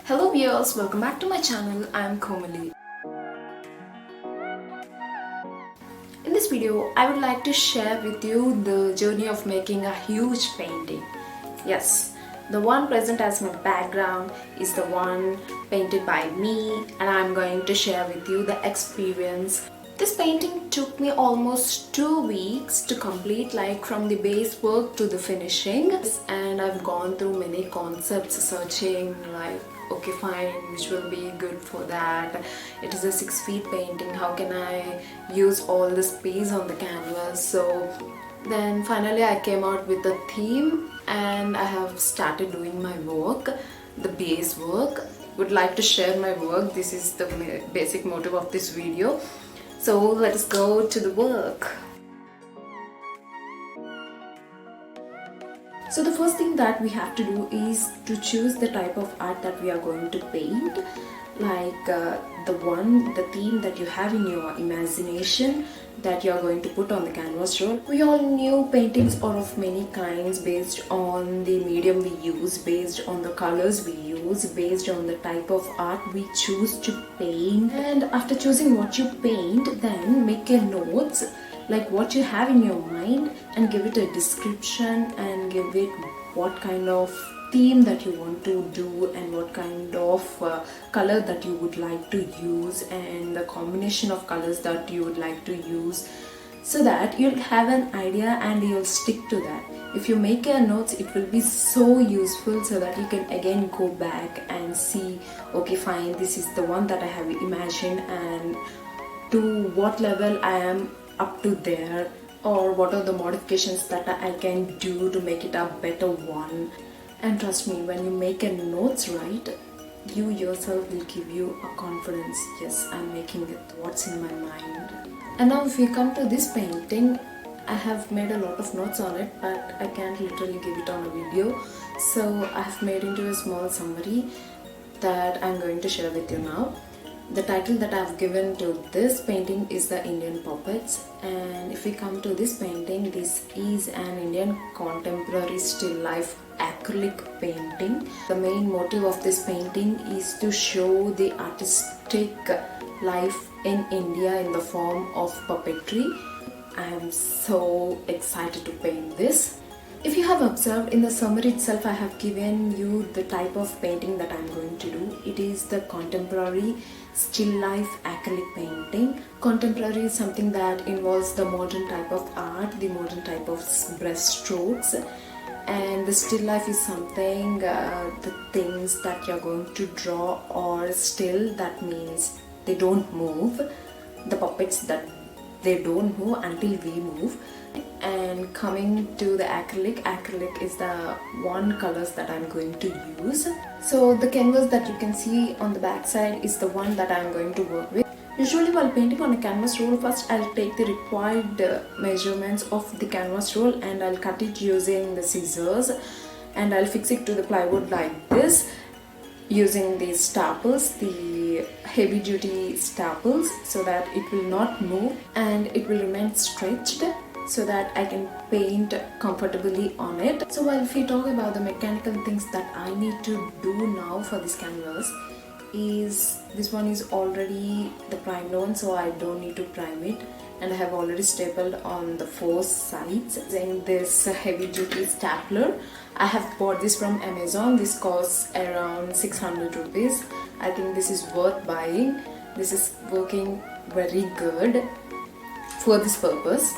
Hello viewers, welcome back to my channel. I am Komali. In this video, I would like to share with you the journey of making a huge painting. Yes, the one present as my background is the one painted by me, and I am going to share with you the experience. This painting took me almost 2 weeks to complete, like from the base work to the finishing, and I've gone through many concepts searching like okay fine, which will be good for that. It is a 6 feet painting, how can I use all the space on the canvas? So then finally I came out with a theme and I have started doing my work, the base work. Would like to share my work. This is the basic motive of this video. So let us go to the work. So the first thing that we have to do is to choose the type of art that we are going to paint, like the theme that you have in your imagination that you are going to put on the canvas roll. We all knew paintings are of many kinds based on the medium we use, based on the colors we use, based on the type of art we choose to paint. And after choosing what you paint, then make a notes like what you have in your mind and give it a description and give it what kind of theme that you want to do and what kind of color that you would like to use and the combination of colors that you would like to use, so that you'll have an idea and you'll stick to that. If you make your notes, it will be so useful so that you can again go back and see, okay fine, this is the one that I have imagined and to what level I am up to there, or what are the modifications that I can do to make it a better one. And trust me, when you make a notes right, you yourself will give you a confidence. Yes, I'm making it what's in my mind. And now if we come to this painting, I have made a lot of notes on it, but I can't literally give it on a video. So I have made into a small summary that I'm going to share with you now. The title that I've given to this painting is The Indian Puppets, and if we come to this painting, this is an Indian contemporary still life acrylic painting. The main motive of this painting is to show the artistic life in India in the form of puppetry. I am so excited to paint this. If you have observed in the summary itself, I have given you the type of painting that I am going to do. It is the contemporary still life acrylic painting. Contemporary is something that involves the modern type of art, the modern type of brush strokes, and the still life is something, the things that you're going to draw or still, that means they don't move, the puppets that they don't move until we move. And coming to the acrylic is the one colors that I'm going to use. So the canvas that you can see on the back side is the one that I'm going to work with. Usually while painting on a canvas roll, first I'll take the required measurements of the canvas roll and I'll cut it using the scissors, and I'll fix it to the plywood like this using these staples, the heavy duty staples, so that it will not move and it will remain stretched, so that I can paint comfortably on it. So while if we talk about the mechanical things that I need to do now for this canvas, is this one is already the primed one, so I don't need to prime it, and I have already stapled on the 4 sides using this heavy duty stapler. I have bought this from Amazon. This costs around 600 rupees. I think this is worth buying. This is working very good for this purpose.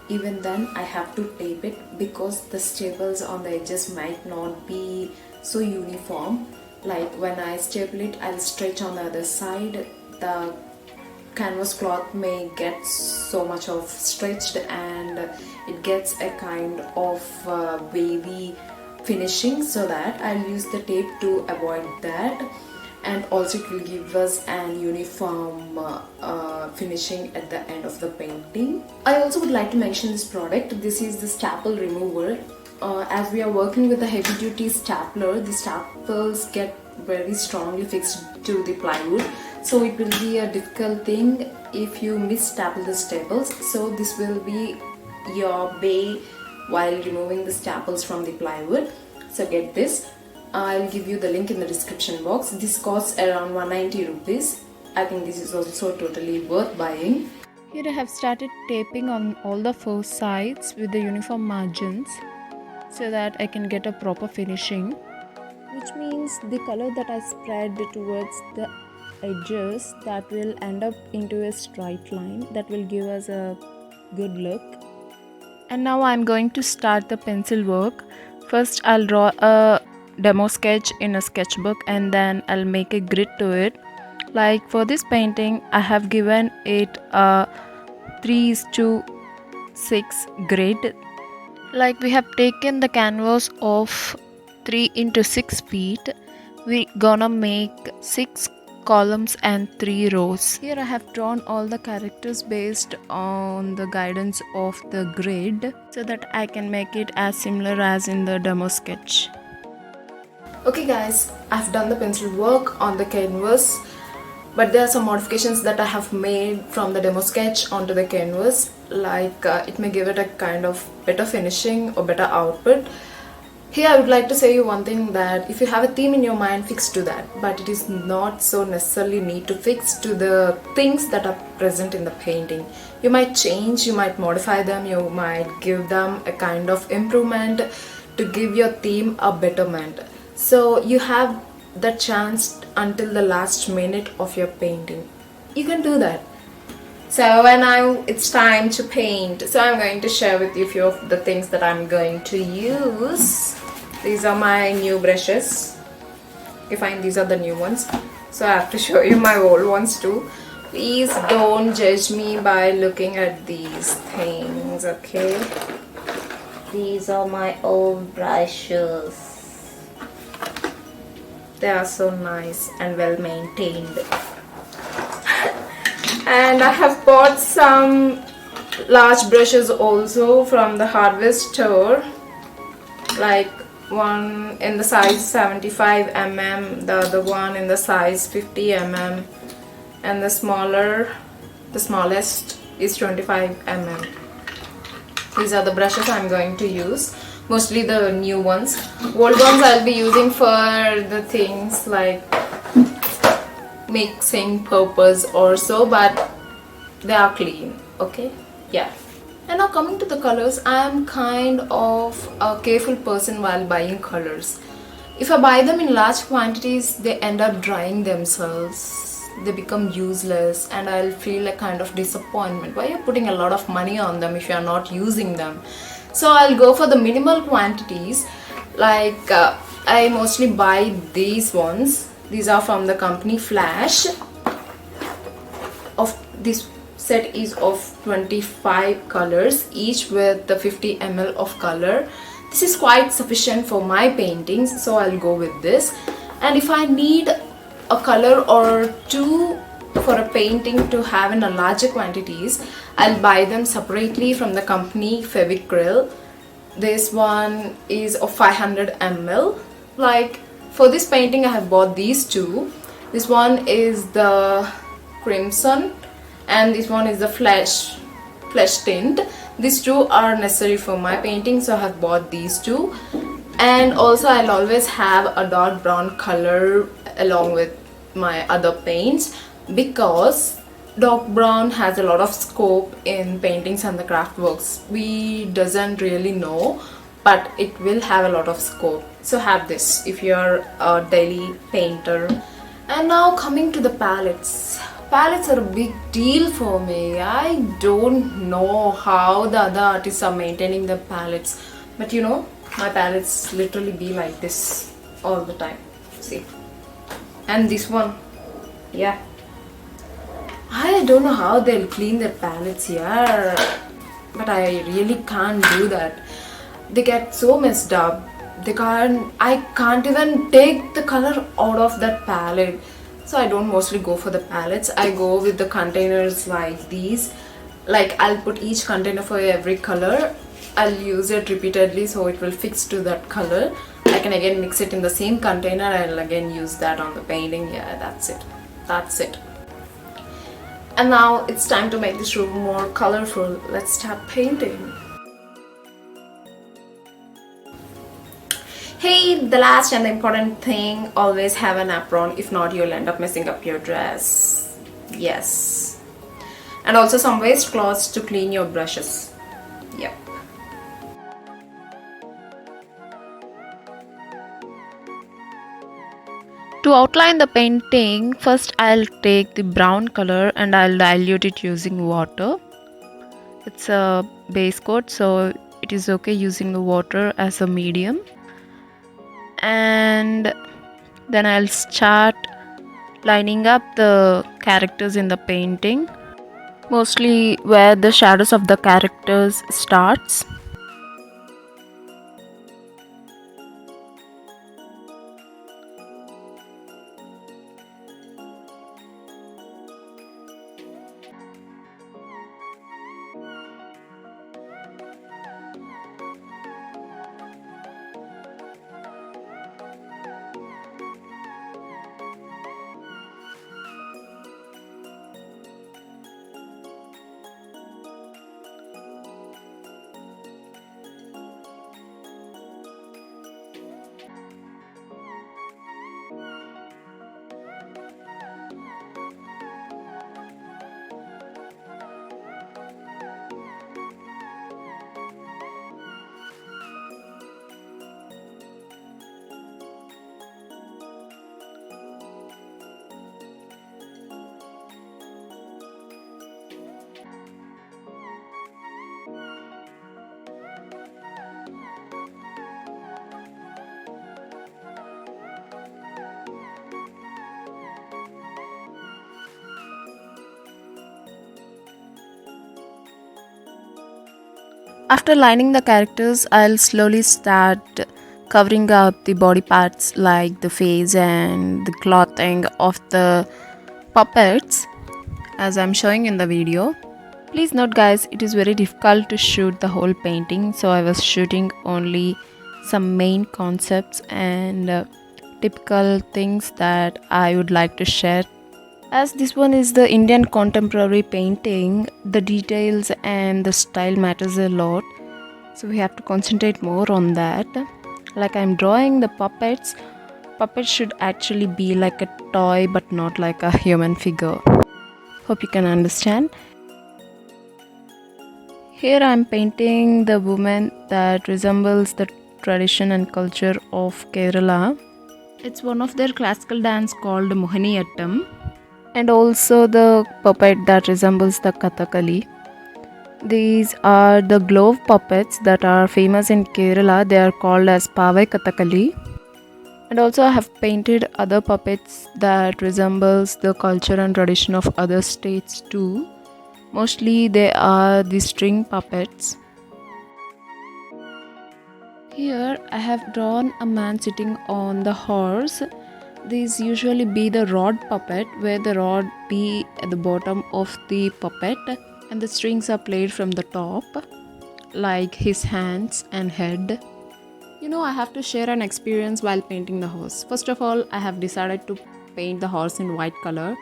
Even then I have to tape it because the staples on the edges might not be so uniform. Like when I staple it, I'll stretch on the other side. The canvas cloth may get so much of stretched and it gets a kind of wavy finishing, so that I'll use the tape to avoid that, and also it will give us an uniform finishing at the end of the painting. I also would like to mention this product. This is the staple remover. As we are working with the heavy duty stapler, the staples get very strongly fixed to the plywood, so it will be a difficult thing if you misstaple the staples. So this will be your way while removing the staples from the plywood. So get this. I'll give you the link in the description box. This costs around 190 rupees. I think this is also totally worth buying. Here I have started taping on all the 4 sides with the uniform margins so that I can get a proper finishing, which means the color that I spread towards the edges, that will end up into a straight line that will give us a good look. And now I'm going to start the pencil work. First I'll draw a demo sketch in a sketchbook and then I'll make a grid to it. Like for this painting I have given it a 3:6 grid. Like we have taken the canvas of 3 into 6 feet. We're gonna make 6 columns and 3 rows. Here I have drawn all the characters based on the guidance of the grid so that I can make it as similar as in the demo sketch. Okay guys, I've done the pencil work on the canvas, but there are some modifications that I have made from the demo sketch onto the canvas. Like it may give it a kind of better finishing or better output. Here I would like to say you one thing, that if you have a theme in your mind, fix to that, but it is not so necessarily need to fix to the things that are present in the painting. You might change, you might modify them, you might give them a kind of improvement to give your theme a betterment. So you have the chance until the last minute of your painting. You can do that. So now it's time to paint. So I'm going to share with you a few of the things that I'm going to use. These are my new brushes. You find these are the new ones. So I have to show you my old ones too. Please don't judge me by looking at these things, okay? These are my old brushes. They are so nice and well maintained. And I have bought some large brushes also from the hardware store, like one in the size 75 mm, the other one in the size 50 mm, and the smallest is 25 mm. These are the brushes I'm going to use, mostly the new ones. Old ones I'll be using for the things like mixing purpose or so, but they are clean, okay? Yeah. And now coming to the colors, I am kind of a careful person while buying colors. If I buy them in large quantities, they end up drying themselves. They become useless and I'll feel a kind of disappointment. Why are you putting a lot of money on them if you are not using them? So I'll go for the minimal quantities. Like I mostly buy these ones. These are from the company Flash. This set is of 25 colors, each with the 50 ml of color. This is quite sufficient for my paintings, so I'll go with this. And if I need a color or two for a painting to have in a larger quantities, I'll buy them separately from the company Fevicryl. This one is of 500 ml. Like for this painting I have bought these two. This one is the Crimson and this one is the Flesh Tint. These two are necessary for my painting, so I have bought these two. And also I'll always have a dark brown color along with my other paints, because dark brown has a lot of scope in paintings and the craft works. We doesn't really know, but it will have a lot of scope. So have this if you're a daily painter. And now coming to the palettes. Palettes are a big deal for me. I don't know how the other artists are maintaining the palettes, but you know, my palettes literally be like this all the time. See? And this one, yeah. I don't know how they'll clean their palettes here, but I really can't do that. They get so messed up. I can't even take the color out of that palette. So I don't mostly go for the palettes. I go with the containers like these. Like I'll put each container for every color. I'll use it repeatedly so it will fix to that color. I can again mix it in the same container and I'll again use that on the painting. Yeah, that's it. That's it. And now it's time to make this room more colorful. Let's start painting. Hey, the last and the important thing, always have an apron. If not, you'll end up messing up your dress. Yes. And also some waste cloths to clean your brushes. Yep. To outline the painting, first I'll take the brown color and I'll dilute it using water. It's a base coat, so it is okay using the water as a medium. And then I'll start lining up the characters in the painting, mostly where the shadows of the characters starts. After lining the characters, I'll slowly start covering up the body parts like the face and the clothing of the puppets as I'm showing in the video. Please note guys, it is very difficult to shoot the whole painting, so I was shooting only some main concepts and typical things that I would like to share. As this one is the Indian contemporary painting, the details and the style matters a lot, so we have to concentrate more on that. Like I'm drawing the puppets. Puppets should actually be like a toy but not like a human figure. Hope you can understand. Here I'm painting the woman that resembles the tradition and culture of Kerala. It's one of their classical dance called Mohiniyattam, and also the puppet that resembles the Kathakali. These are the glove puppets that are famous in Kerala. They are called as Pavai Kathakali. And also I have painted other puppets that resembles the culture and tradition of other states too. Mostly they are the string puppets. Here I have drawn a man sitting on the horse. These usually be the rod puppet, where the rod be at the bottom of the puppet and the strings are played from the top, like his hands and head. I have to share an experience while painting the horse. First of all, I have decided to paint the horse in white color,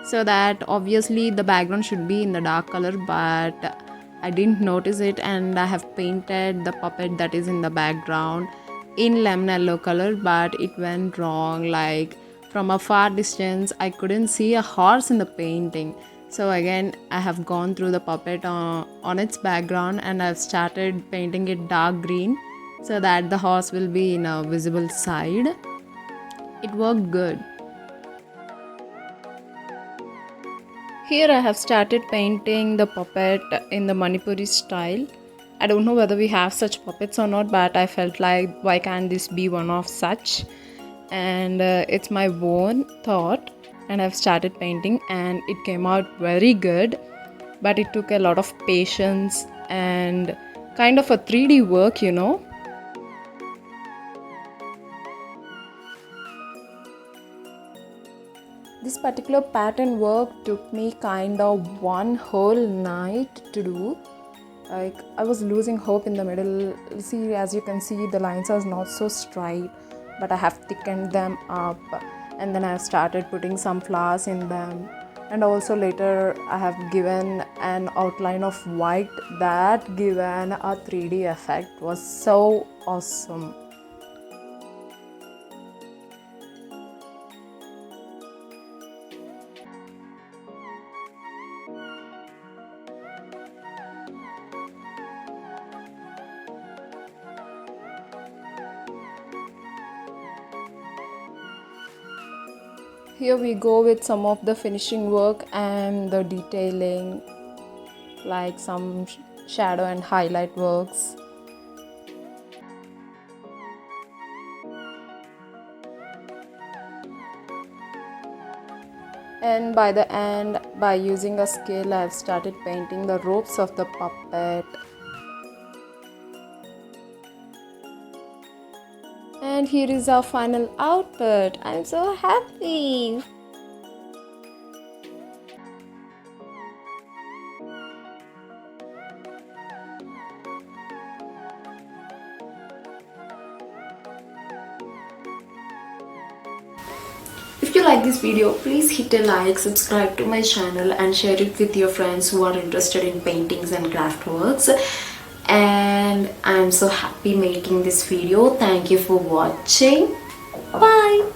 so that obviously the background should be in the dark color, but I didn't notice it and I have painted the puppet that is in the background in lemon yellow color, but it went wrong. Like from a far distance I couldn't see a horse in the painting, so again I have gone through the puppet on its background and I've started painting it dark green so that the horse will be in a visible side. It worked good. Here I have started painting the puppet in the Manipuri style. I don't know whether we have such puppets or not, but I felt like why can't this be one of such? And it's my own thought, and I've started painting and it came out very good, but it took a lot of patience and kind of a 3D work. This particular pattern work took me kind of one whole night to do. Like I was losing hope in the middle. See, as you can see, the lines are not so straight, but I have thickened them up, and then I have started putting some flowers in them, and also later I have given an outline of white that given a 3D effect. Was so awesome. Here we go with some of the finishing work and the detailing, like some shadow and highlight works. And by the end, by using a scale, I have started painting the ropes of the puppet. And here is our final output. I'm so happy. If you like this video, please hit a like, subscribe to my channel and share it with your friends who are interested in paintings and craft works. And I'm so happy making this video. Thank you for watching. Bye.